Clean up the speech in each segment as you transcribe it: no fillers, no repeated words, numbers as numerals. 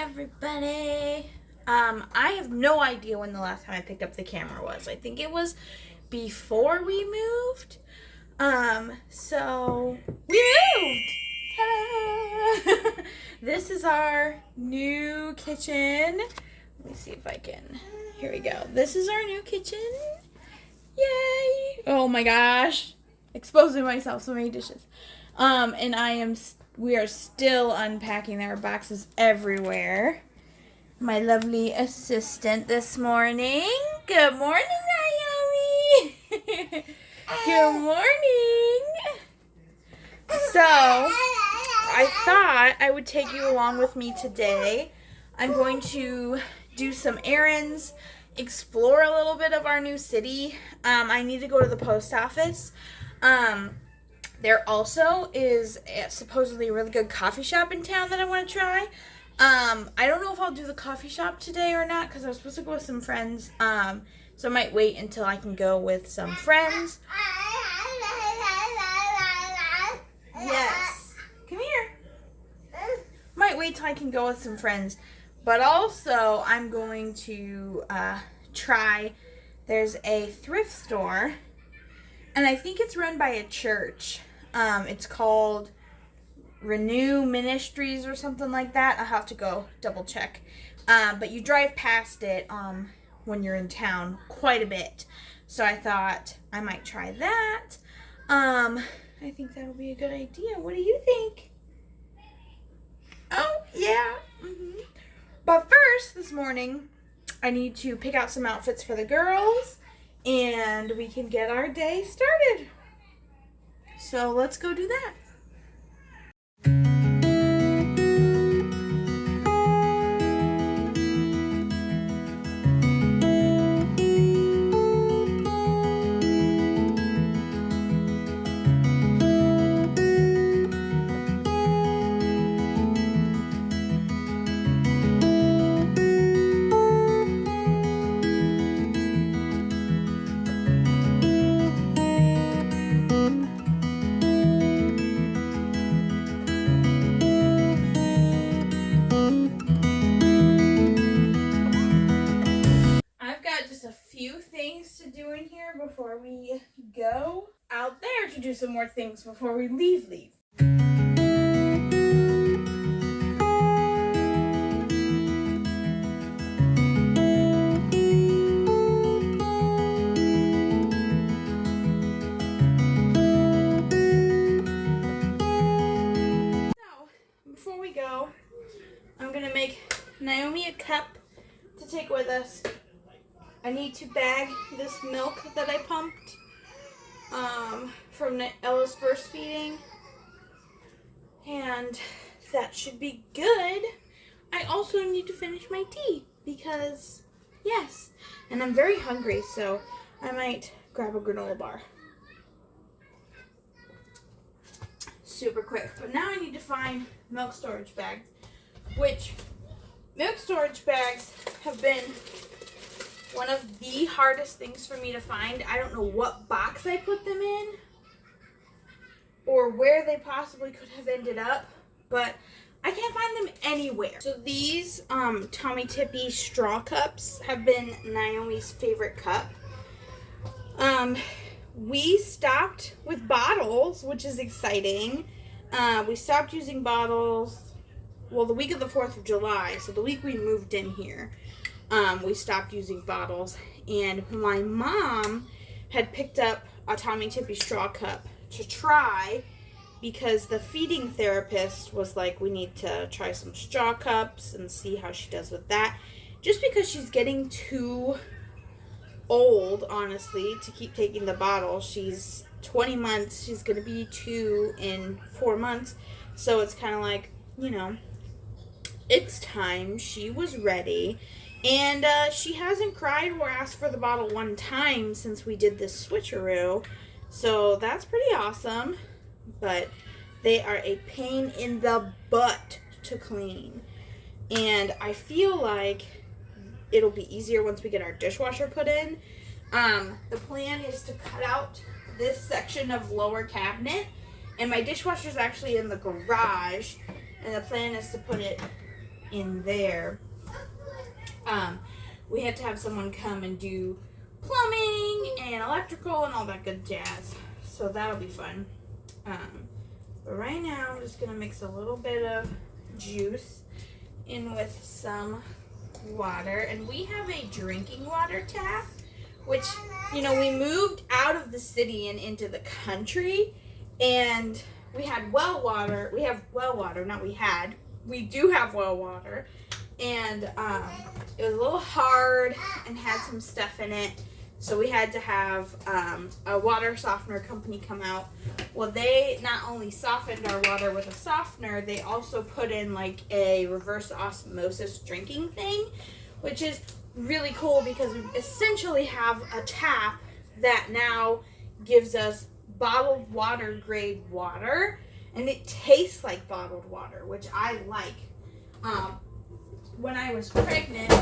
everybody. I have no idea when the last time I picked up the camera was. I think it was before we moved. So we moved. Ta-da! This is our new kitchen. Let me see if I can. Here we go. This is our new kitchen. Yay! Oh my gosh. Exposing myself, so many dishes. And we are still unpacking. There are boxes everywhere. My lovely assistant this morning. Good morning, Naomi. Good morning. So, I thought I would take you along with me today. I'm going to do some errands, explore a little bit of our new city. I need to go to the post office. There also is supposedly a really good coffee shop in town that I want to try. I don't know if I'll do the coffee shop today or not because I was supposed to go with some friends. So I might wait until I can go with some friends. Yes. Come here. Might wait till I can go with some friends. But also, I'm going to try. There's a thrift store. And I think it's run by a church. It's called Renew Ministries or something like that. I'll have to go double check. But you drive past it when you're in town quite a bit. So I thought I might try that. I think that'll be a good idea. What do you think? Oh, yeah. Mm-hmm. But first, this morning, I need to pick out some outfits for the girls. And we can get our day started. So let's go do that. To do in here before we go out there to do some more things before we leave. So, before we go, I'm going to make Naomi a cup to take with us. I need to bag this milk that I pumped from Ella's first feeding, and that should be good. I also need to finish my tea because, yes, and I'm very hungry, so I might grab a granola bar. Super quick, but now I need to find milk storage bags, which milk storage bags have been one of the hardest things for me to find. I don't know what box I put them in or where they possibly could have ended up, but I can't find them anywhere. So these Tommy Tippy straw cups have been Naomi's favorite cup. We stopped with bottles, which is exciting. We stopped using bottles, well, the week of the 4th of July, so the week we moved in here. We stopped using bottles, and my mom had picked up a Tommy Tippy straw cup to try because the feeding therapist was like, we need to try some straw cups and see how she does with that, just because she's getting too old, honestly, to keep taking the bottle. She's 20 months. She's going to be 2 in 4 months, so it's kind of like, you know, it's time. She was ready. And she hasn't cried or asked for the bottle one time since we did this switcheroo. So that's pretty awesome. But they are a pain in the butt to clean. And I feel like it'll be easier once we get our dishwasher put in. The plan is to cut out this section of lower cabinet. And my dishwasher's actually in the garage. And the plan is to put it in there, we had to have someone come and do plumbing and electrical and all that good jazz. So that'll be fun. But right now I'm just going to mix a little bit of juice in with some water. And we have a drinking water tap, which, you know, we moved out of the city and into the country, and we had well water. We have well water, not we had. We do have well water, and it was a little hard and had some stuff in it, so we had to have a water softener company come out. Well, they not only softened our water with a softener, they also put in like a reverse osmosis drinking thing, which is really cool because we essentially have a tap that now gives us bottled water grade water, and it tastes like bottled water, which I like. When I was pregnant,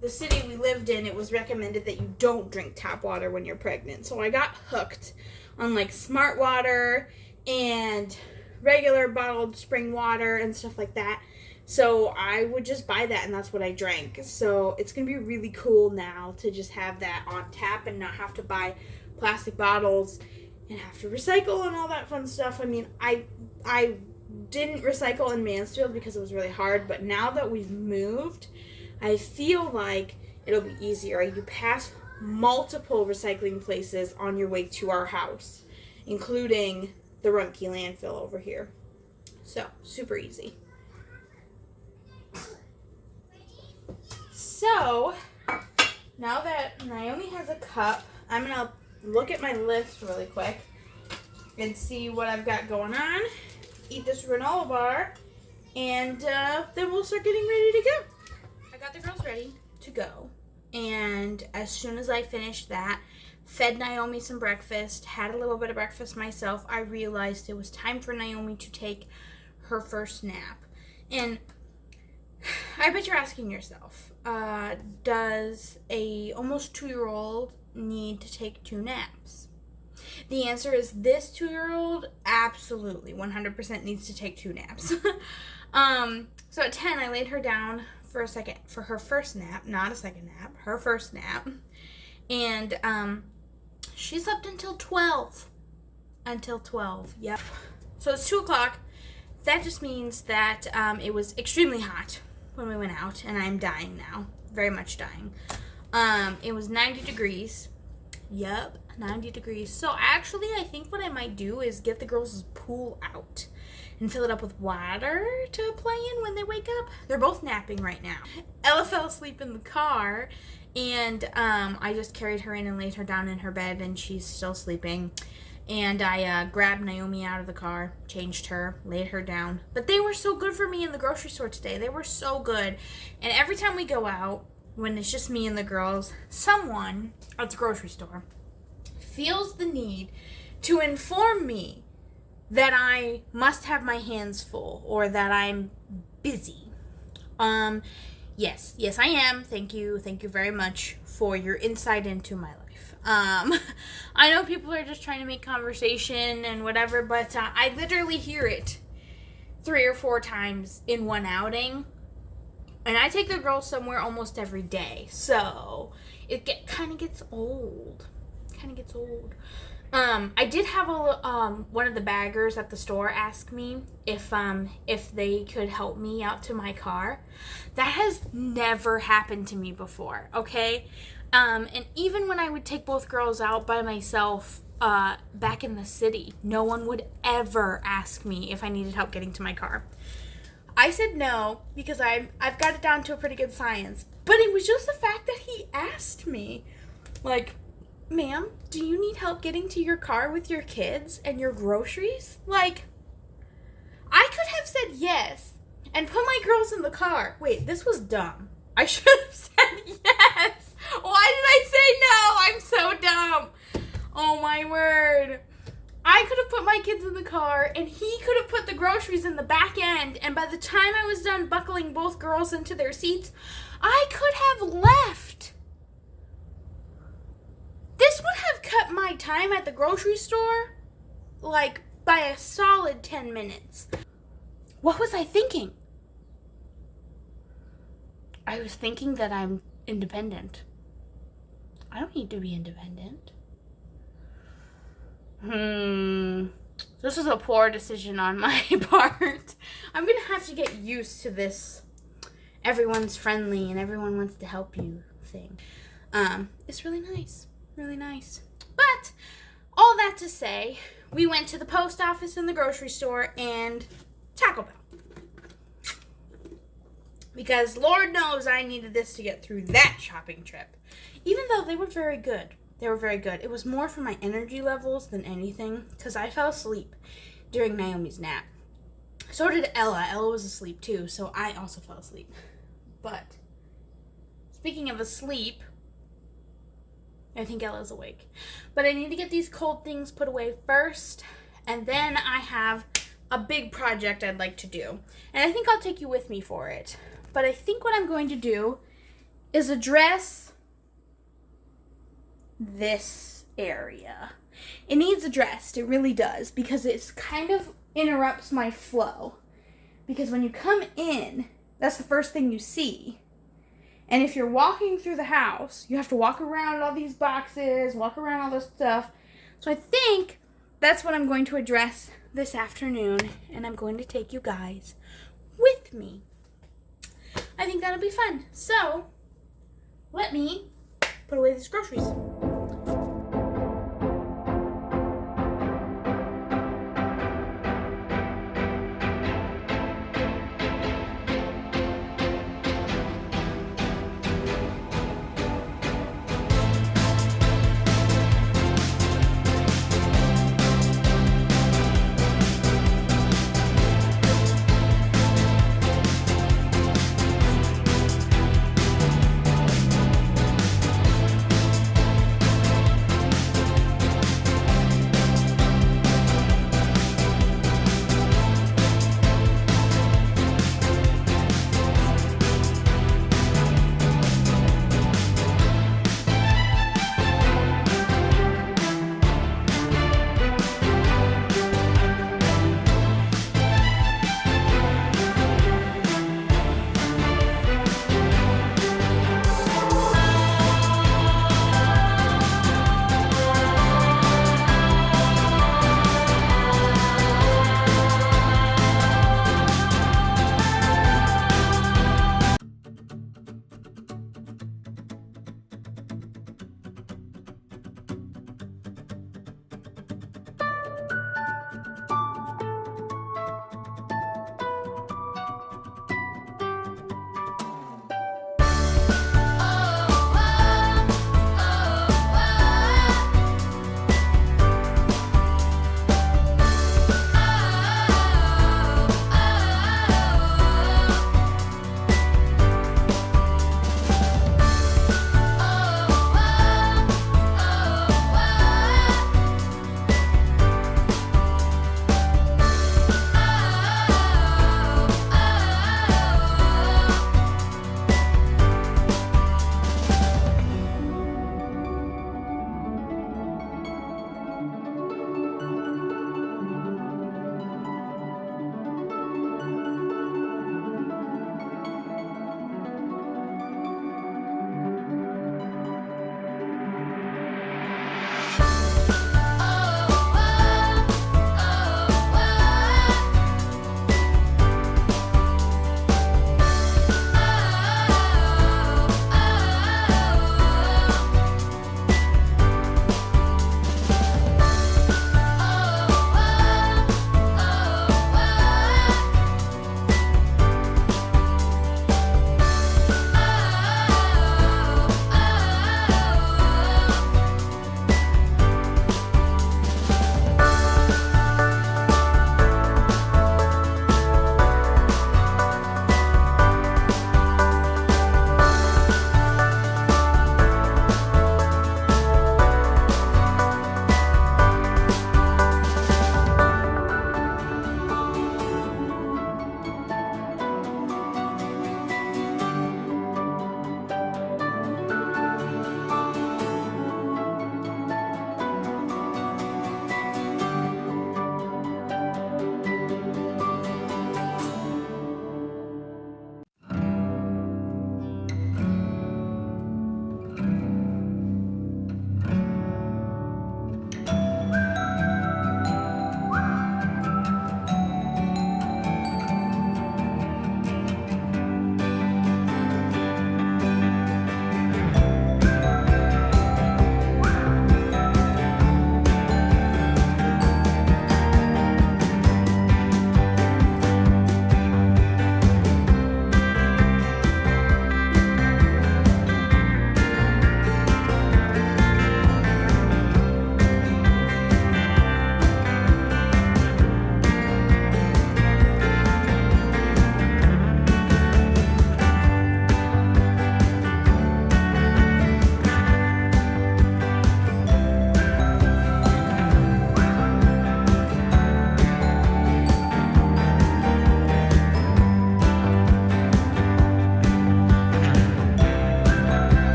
the city we lived in, it was recommended that you don't drink tap water when you're pregnant. So I got hooked on like smart water and regular bottled spring water and stuff like that. So I would just buy that, and that's what I drank. So it's going to be really cool now to just have that on tap and not have to buy plastic bottles and have to recycle and all that fun stuff. I mean, I didn't recycle in Mansfield because it was really hard, but now that we've moved, I feel like it'll be easier. You pass multiple recycling places on your way to our house, including the Rumpke landfill over here. So, super easy. So, now that Naomi has a cup, I'm going to look at my list really quick and see what I've got going on, eat this granola bar, and then we'll start getting ready to go. I got the girls ready to go, and as soon as I finished that, fed Naomi some breakfast, had a little bit of breakfast myself, I realized it was time for Naomi to take her first nap. And I bet you're asking yourself, does a almost 2-year-old need to take 2 naps? The answer is this 2-year-old absolutely 100% needs to take 2 naps. So at 10, I laid her down for her first nap, not a second nap, her first nap. And she slept until 12. Yep. So it's 2 o'clock. That just means that it was extremely hot when we went out, and I'm dying now. Very much dying. It was 90 degrees. Yep, 90 degrees. So actually, I think what I might do is get the girls' pool out and fill it up with water to play in when they wake up. They're both napping right now. Ella fell asleep in the car, and I just carried her in and laid her down in her bed, and she's still sleeping. And I grabbed Naomi out of the car, changed her, laid her down. But they were so good for me in the grocery store today. They were so good. And every time we go out, when it's just me and the girls, someone at the grocery store feels the need to inform me that I must have my hands full or that I'm busy. Yes, I am. Thank you very much for your insight into my life. I know people are just trying to make conversation and whatever, but I literally hear it 3 or 4 times in one outing. And I take the girls somewhere almost every day, so it kind of gets old. I did have one of the baggers at the store ask me if they could help me out to my car. That has never happened to me before, okay? And even when I would take both girls out by myself back in the city, no one would ever ask me if I needed help getting to my car. I said no because I've got it down to a pretty good science. But it was just the fact that he asked me, like, ma'am, do you need help getting to your car with your kids and your groceries? Like, I could have said yes and put my girls in the car. Wait, this was dumb. I should have said yes. Why did I say no? I'm so dumb. Oh, my word. I could have put my kids in the car, and he could have put the groceries in the back end, and by the time I was done buckling both girls into their seats, I could have left. This would have cut my time at the grocery store, like, by a solid 10 minutes. What was I thinking? I was thinking that I'm independent. I don't need to be independent. This was a poor decision on my part. I'm gonna have to get used to this everyone's friendly and everyone wants to help you thing. It's really nice. Really nice. But all that to say, we went to the post office and the grocery store and Taco Bell. Because Lord knows I needed this to get through that shopping trip. Even though they were very good. They were very good. It was more for my energy levels than anything. Because I fell asleep during Naomi's nap. So did Ella. Ella was asleep too. So I also fell asleep. But speaking of asleep, I think Ella's awake. But I need to get these cold things put away first. And then I have a big project I'd like to do. And I think I'll take you with me for it. But I think what I'm going to do is address this area. It needs addressed. It really does. Because it kind of interrupts my flow. Because when you come in, that's the first thing you see. And if you're walking through the house, you have to walk around all these boxes, walk around all this stuff. So I think that's what I'm going to address this afternoon. And I'm going to take you guys with me. I think that'll be fun. So, let me put away these groceries.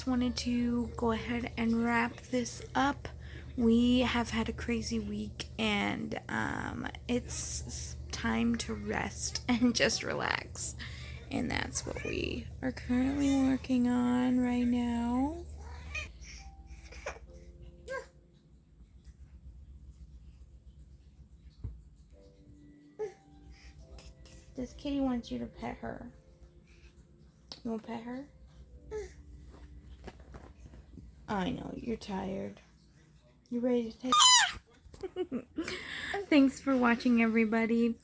just wanted to go ahead and wrap this up. We have had a crazy week, and it's time to rest and just relax. And that's what we are currently working on right now. This kitty wants you to pet her. You want to pet her? I know, you're tired. You ready to take... Thanks for watching, everybody.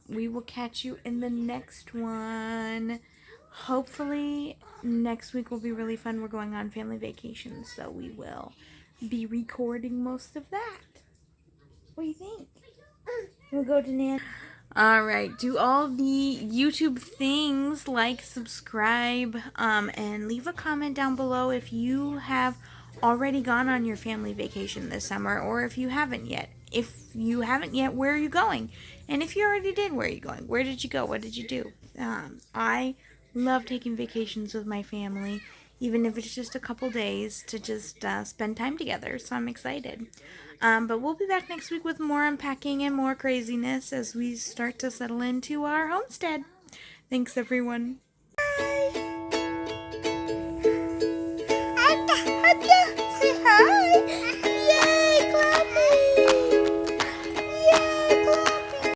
We will catch you in the next one. Hopefully, next week will be really fun. We're going on family vacation, so we will be recording most of that. What do you think? We'll go to Nan. Alright, do all the YouTube things, like, subscribe, and leave a comment down below if you have already gone on your family vacation this summer, or if you haven't yet. If you haven't yet, where are you going? And if you already did, where are you going? Where did you go? What did you do? I love taking vacations with my family, even if it's just a couple days, to just spend time together, so I'm excited. But we'll be back next week with more unpacking and more craziness as we start to settle into our homestead. Thanks, everyone.